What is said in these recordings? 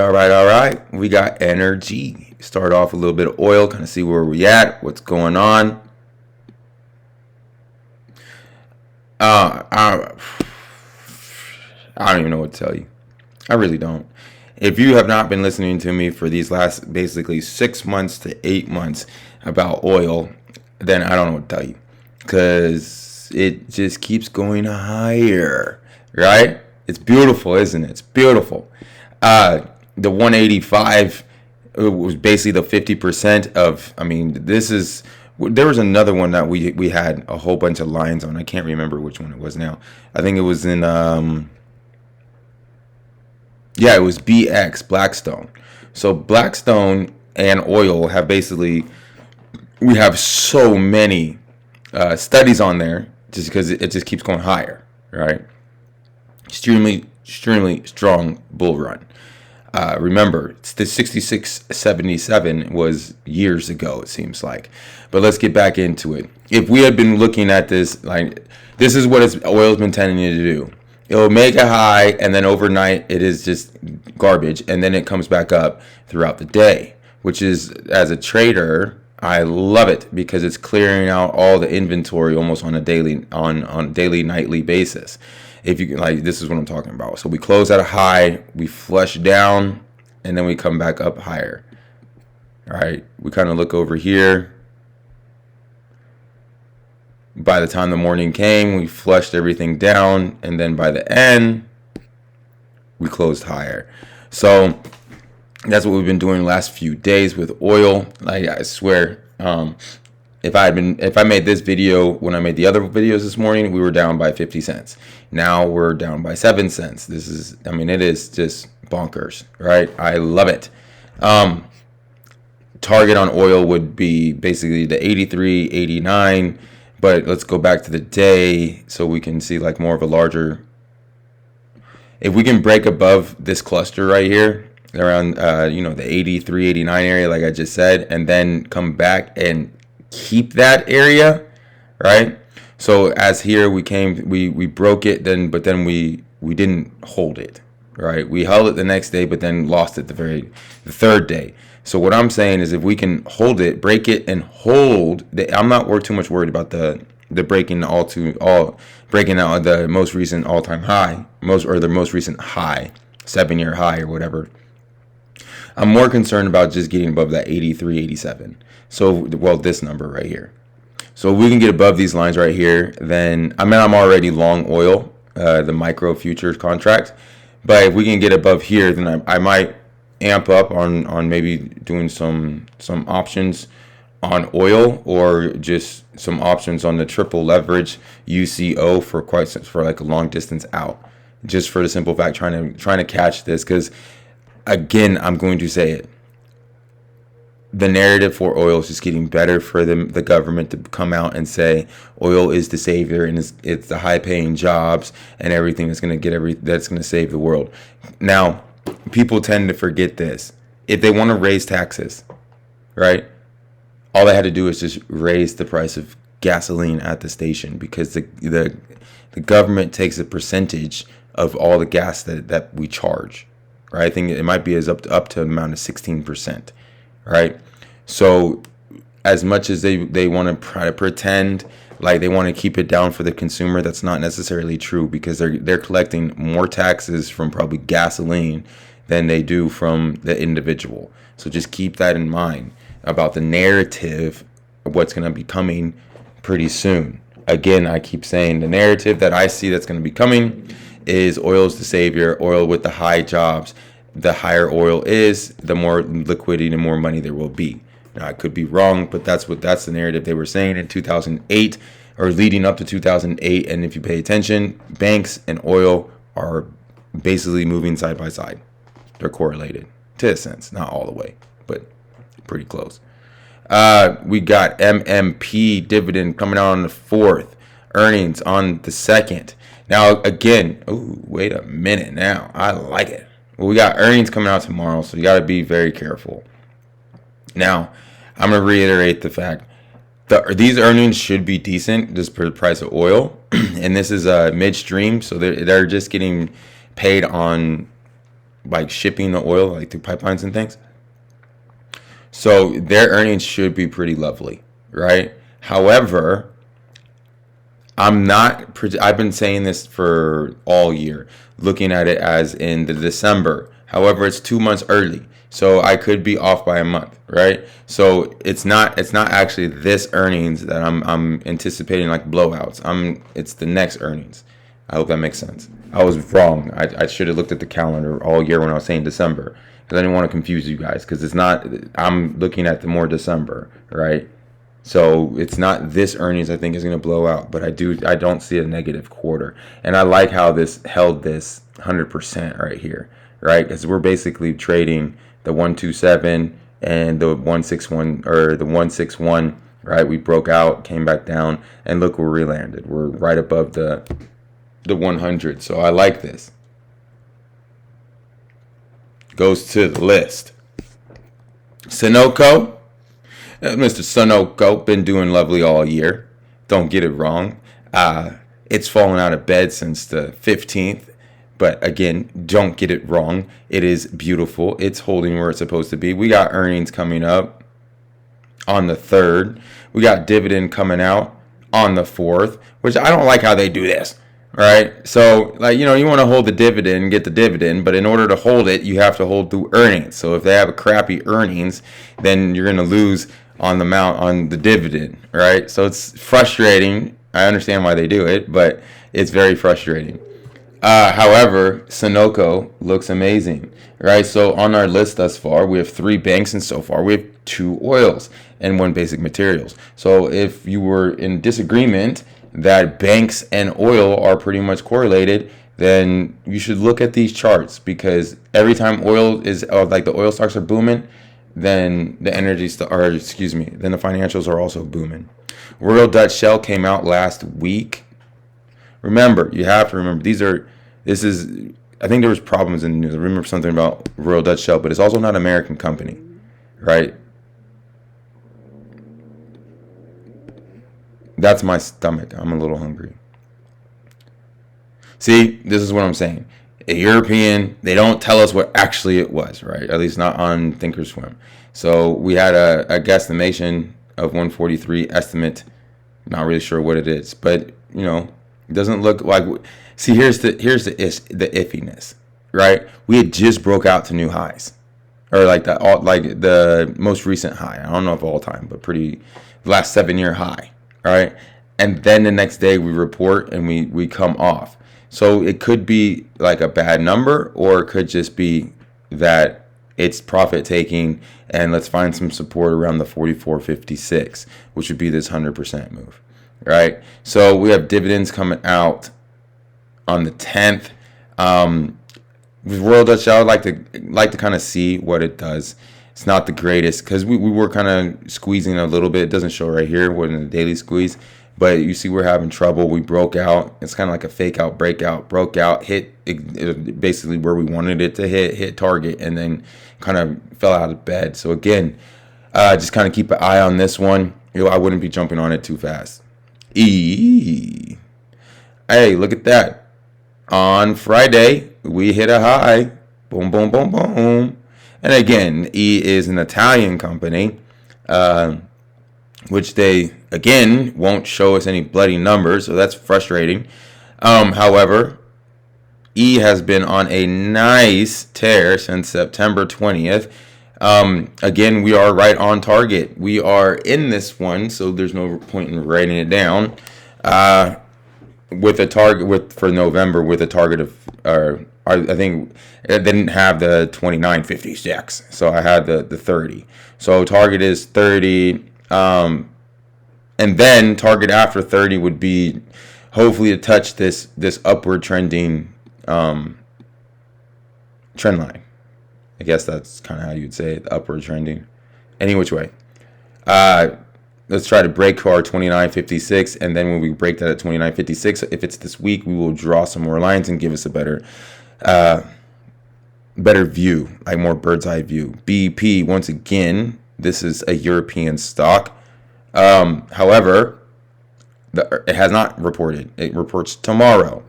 All right. We got energy. Start off a little bit of oil, kind of see where we at, what's going on. I don't even know what to tell you. I really don't. If you have not been listening to me for these last basically 6 months to 8 months about oil, then I don't know what to tell you, because it just keeps going higher, right? It's beautiful, isn't it? It's beautiful. The 185 was basically the 50% of, there was another one that we had a whole bunch of lines on. I can't remember which one it was now. I think it was in, it was BX, Blackstone. So Blackstone and oil have basically, we have so many studies on there just because it just keeps going higher, right? Extremely strong bull run. Remember, the 66.77 was years ago, it seems like. But let's get back into it. If we had been looking at this, like, this is what oil's been tending to do. It'll make a high, and then overnight it is just garbage, and then it comes back up throughout the day, which is, as a trader, I love it because it's clearing out all the inventory almost on a daily, nightly basis. If you like, this is what I'm talking about. So we close at a high, we flush down, and then we come back up higher. All right, we kind of look over here. By the time the morning came, we flushed everything down, and then by the end, we closed higher. So that's what we've been doing the last few days with oil. Like, I swear, if I made this video when I made the other videos this morning, we were down by 50 cents. Now we're down by 7 cents. This is, it is just bonkers, right? I love it. Target on oil would be basically the 83, 89, but let's go back to the day so we can see like more of a larger. If we can break above this cluster right here around, the 83, 89 area, like I just said, and then come back and keep that area, right? So as here we broke it, but then we didn't hold it, right? We held it the next day, but then lost it the third day. So what I'm saying is, if we can hold it, break it, and hold, I'm not too much worried about the breaking breaking out the most recent all-time high, the most recent high, 7-year high or whatever. I'm more concerned about just getting above that 83, 87. So, this number right here. So if we can get above these lines right here, then, I'm already long oil, the micro futures contract. But if we can get above here, then I might amp up on maybe doing some options on oil, or just some options on the triple leverage UCO for like a long distance out, just for the simple fact trying to catch this, because again, I'm going to say it. The narrative for oil is just getting better for the government to come out and say oil is the savior, and it's the high-paying jobs and everything that's going to save the world. Now, people tend to forget this. If they want to raise taxes, right, all they had to do is just raise the price of gasoline at the station, because the government takes a percentage of all the gas that we charge, right? I think it might be up to an amount of 16%. Right? So as much as they want to try to pretend like they want to keep it down for the consumer, that's not necessarily true, because they're collecting more taxes from probably gasoline than they do from the individual. So just keep that in mind about the narrative of what's going to be coming pretty soon. Again, I keep saying the narrative that I see that's going to be coming is oil's the savior, oil with the high jobs. The higher oil is, the more liquidity and more money there will be. Now, I could be wrong, but that's the narrative they were saying in 2008, or leading up to 2008. And if you pay attention, banks and oil are basically moving side by side. They're correlated to a sense, not all the way, but pretty close. We got MMP dividend coming out on the 4th, earnings on the 2nd. Now, again, wait a minute now. I like it. Well, we got earnings coming out tomorrow, so you got to be very careful. Now, I'm going to reiterate the fact that these earnings should be decent just for the price of oil. And this is midstream, so they're just getting paid on like shipping the oil like through pipelines and things. So their earnings should be pretty lovely, right? However, I've been saying this for all year, looking at it as in the December. However, it's 2 months early. So I could be off by a month, right? So it's not actually this earnings that I'm anticipating like blowouts. It's the next earnings. I hope that makes sense. I was wrong. I should have looked at the calendar all year when I was saying December, because I didn't want to confuse you guys, because it's not, I'm looking at the more December, right? So it's not this earnings I think is going to blow out, but I don't see a negative quarter. And I like how this held this 100% right here, right? Because we're basically trading the 127 and the 161, or the 161, right? We broke out, came back down, and look where we landed. We're right above the 100. So I like this. Goes to the list. Sunoco. Mr. Sunoco been doing lovely all year. Don't get it wrong. It's fallen out of bed since the 15th. But again, don't get it wrong. It is beautiful. It's holding where it's supposed to be. We got earnings coming up on the 3rd. We got dividend coming out on the 4th, which I don't like how they do this. Right? So, like, you want to hold the dividend and get the dividend, but in order to hold it, you have to hold through earnings. So if they have a crappy earnings, then you're going to lose on the dividend, right? So it's frustrating. I understand why they do it, but it's very frustrating. However, Sunoco looks amazing, right? So on our list thus far, we have 3 banks, and so far we have 2 oils and 1 basic materials. So if you were in disagreement that banks and oil are pretty much correlated, then you should look at these charts, because every time oil is like the oil stocks are booming, then the then the financials are also booming. Royal Dutch Shell came out last week. You have to remember I think there was problems in the news. I remember something about Royal Dutch Shell, but it's also not an American company, right? That's my stomach. I'm a little hungry. See, this is what I'm saying. A European, they don't tell us what actually it was, right? At least not on Thinkorswim. So we had a guesstimation of 143 estimate. Not really sure what it is, but it doesn't look like. See, here's the iffiness, right? We had just broke out to new highs, or like the most recent high. I don't know if all time, but last 7-year high. All right. And then the next day we report and we come off. So it could be like a bad number, or it could just be that it's profit taking, and let's find some support around the 44.56, which would be this 100% move. Right. So we have dividends coming out on the 10th. With Royal Dutch Shell, I'd like to kind of see what it does. It's not the greatest, because we were kind of squeezing a little bit. It doesn't show right here. We're in the daily squeeze, but you see we're having trouble. We broke out. It's kind of like a fake out, breakout, broke out, hit basically where we wanted it to hit target, and then kind of fell out of bed. So again, just kind of keep an eye on this one. I wouldn't be jumping on it too fast. Hey, look at that. On Friday, we hit a high. Boom, boom, boom, boom. And again, E is an Italian company, which they, again, won't show us any bloody numbers, so that's frustrating. However, E has been on a nice tear since September 20th. Again, we are right on target. We are in this one, so there's no point in writing it down. With a target for November, with a target of, I think it didn't have the 29.56, so I had the 30. So target is 30, and then target after 30 would be hopefully to touch this upward trending trend line. I guess that's kind of how you'd say it, upward trending. Any which way. Let's try to break our 29.56, and then when we break that at 29.56, if it's this week, we will draw some more lines and give us a better view, like more bird's eye view. BP, once again, this is a European stock. However, it has not reported. It reports tomorrow.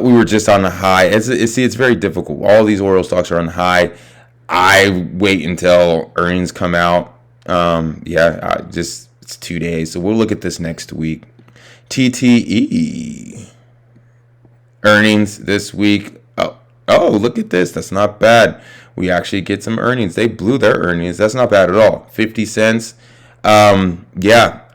We were just on the high. It's very difficult. All these oil stocks are on the high. I wait until earnings come out. It's 2 days. So we'll look at this next week. TTE earnings this week. Oh, look at this. That's not bad. We actually get some earnings. They blew their earnings. That's not bad at all. 50 cents. I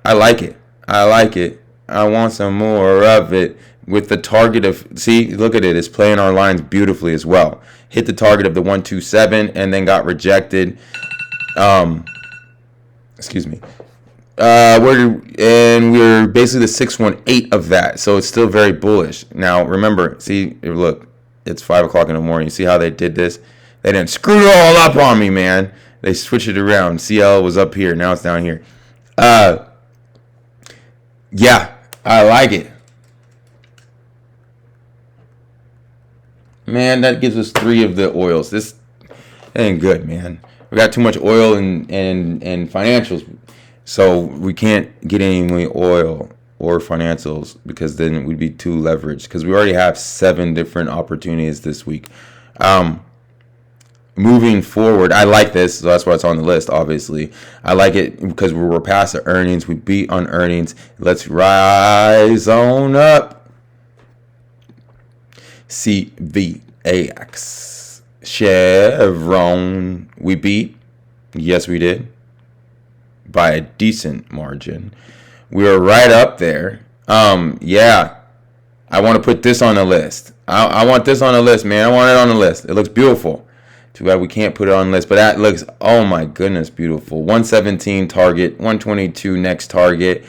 like it. I want some more of it. With the target of, see, look at it. It's playing our lines beautifully as well. Hit the target of the 127 and then got rejected. Excuse me. We're basically the 618 of that, so it's still very bullish. Now remember, see, look, it's 5 o'clock in the morning. You see how they did this? They didn't screw it all up on me, man. They switched it around. CL was up here, now it's down here. Yeah, I like it. Man, that gives us 3 of the oils. This ain't good, man. We got too much oil and financials. So we can't get any more oil or financials because then we'd be too leveraged, because we already have 7 different opportunities this week. Moving forward, I like this, so that's why it's on the list, obviously. I like it because we're past the earnings. We beat on earnings. Let's rise on up. CVX. Chevron. We beat. Yes, we did. By a decent margin. We were right up there. I want to put this on the list. I want this on the list, man. I want it on the list. It looks beautiful. Too bad we can't put it on the list, but that looks, oh my goodness, beautiful. 117 target, 122 next target,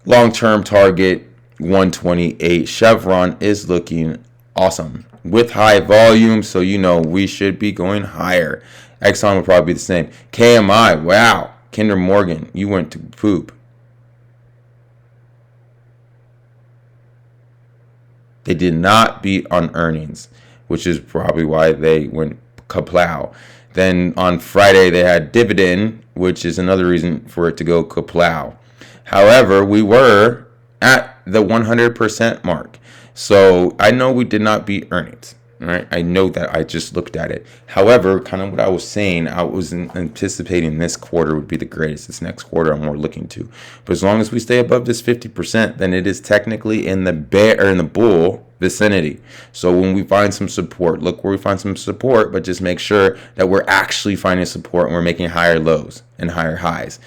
long-term target, 128. Chevron is looking awesome with high volume, so you know we should be going higher. Exxon will probably be the same. KMI, wow. Kinder Morgan, you went to poop. They did not beat on earnings, which is probably why they went kaplow. Then on Friday they had dividend, which is another reason for it to go kaplow. However, we were at the 100% mark. So I know we did not beat earnings. Right, I know that. I just looked at it. However, kind of what I was saying, I was anticipating this quarter would be the greatest. This next quarter, I'm more looking to. But as long as we stay above this 50%, then it is technically in the bear or in the bull vicinity. So when we find some support, look where we find some support, but just make sure that we're actually finding support and we're making higher lows and higher highs.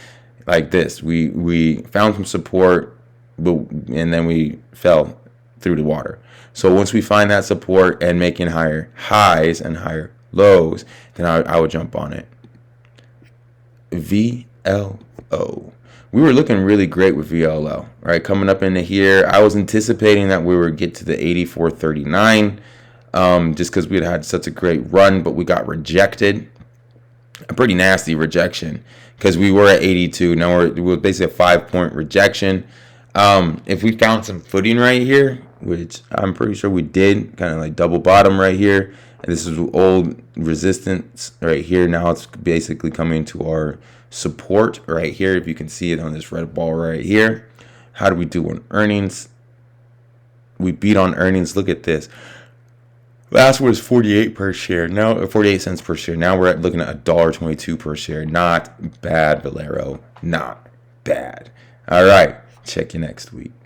Like this, we found some support, and then we fell through the water. So once we find that support and making higher highs and higher lows, then I would jump on it. VLO. We were looking really great with VLO, right? Coming up into here, I was anticipating that we would get to the 84.39, just because we had such a great run, but we got rejected. A pretty nasty rejection, because we were at 82. Now we're basically a 5-point rejection. If we found some footing right here, which I'm pretty sure we did, kind of like double bottom right here, and this is old resistance right here. Now it's basically coming to our support right here, if you can see it on this red ball right here. How do we do on earnings? We beat on earnings. Look at this. Last was 48 per share. Now 48 cents per share. Now we're looking at $1.22 per share. Not bad, Valero. Not bad. All right. Check you next week.